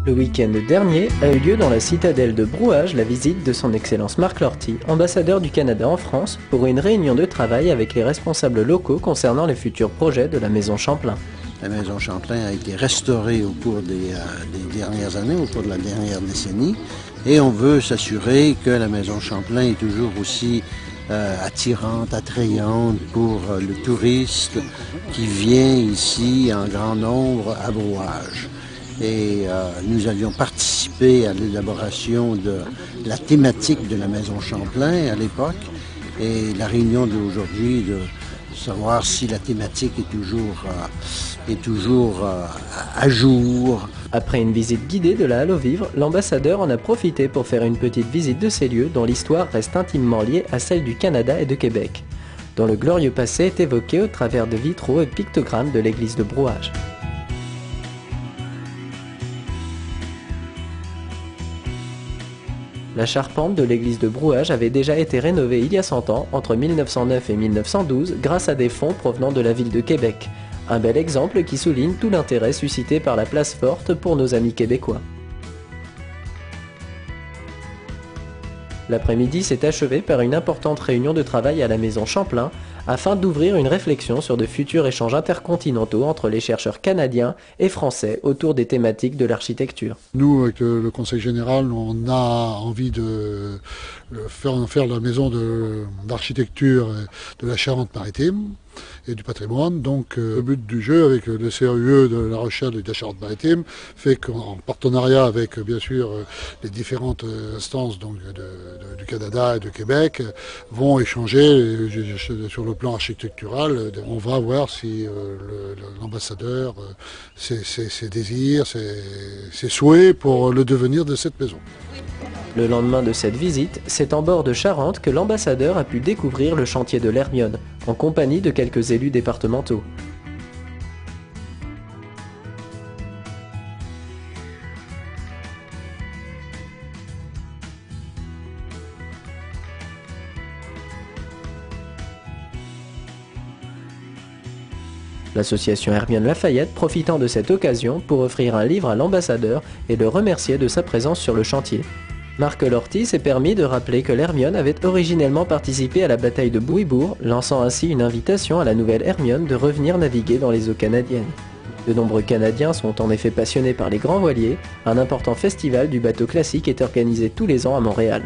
Le week-end dernier a eu lieu dans la citadelle de Brouage la visite de son Excellence Marc Lortie, ambassadeur du Canada en France, pour une réunion de travail avec les responsables locaux concernant les futurs projets de la Maison Champlain. La Maison Champlain a été restaurée au cours des dernières années, au cours de la dernière décennie, et on veut s'assurer que la Maison Champlain est toujours aussi attirante, attrayante pour le touriste qui vient ici en grand nombre à Brouage. Et nous avions participé à l'élaboration de la thématique de la Maison Champlain à l'époque. Et la réunion d'aujourd'hui de savoir si la thématique est toujours à jour. Après une visite guidée de la Halle aux Vivres, l'ambassadeur en a profité pour faire une petite visite de ces lieux dont l'histoire reste intimement liée à celle du Canada et de Québec, dont le glorieux passé est évoqué au travers de vitraux et pictogrammes de l'église de Brouage. La charpente de l'église de Brouage avait déjà été rénovée il y a 100 ans, entre 1909 et 1912, grâce à des fonds provenant de la ville de Québec. Un bel exemple qui souligne tout l'intérêt suscité par la place forte pour nos amis québécois. L'après-midi s'est achevé par une importante réunion de travail à la Maison Champlain, afin d'ouvrir une réflexion sur de futurs échanges intercontinentaux entre les chercheurs canadiens et français autour des thématiques de l'architecture. Nous, avec le Conseil général, on a envie de faire la maison d'architecture de la Charente-Maritime et du patrimoine. Donc le but du jeu avec le CRUE de La Rochelle et de la Charente-Maritime fait qu'en partenariat avec bien sûr les différentes instances donc, du Canada et de Québec vont échanger sur le plan architectural. On va voir si l'ambassadeur, ses désirs, ses souhaits pour le devenir de cette maison. Le lendemain de cette visite, c'est en bord de Charente que l'ambassadeur a pu découvrir le chantier de l'Hermione, en compagnie de quelques élus départementaux. L'association Hermione Lafayette profitant de cette occasion pour offrir un livre à l'ambassadeur et le remercier de sa présence sur le chantier. Marc Lortie s'est permis de rappeler que l'Hermione avait originellement participé à la bataille de Bouisbourg, lançant ainsi une invitation à la nouvelle Hermione de revenir naviguer dans les eaux canadiennes. De nombreux Canadiens sont en effet passionnés par les grands voiliers, un important festival du bateau classique est organisé tous les ans à Montréal.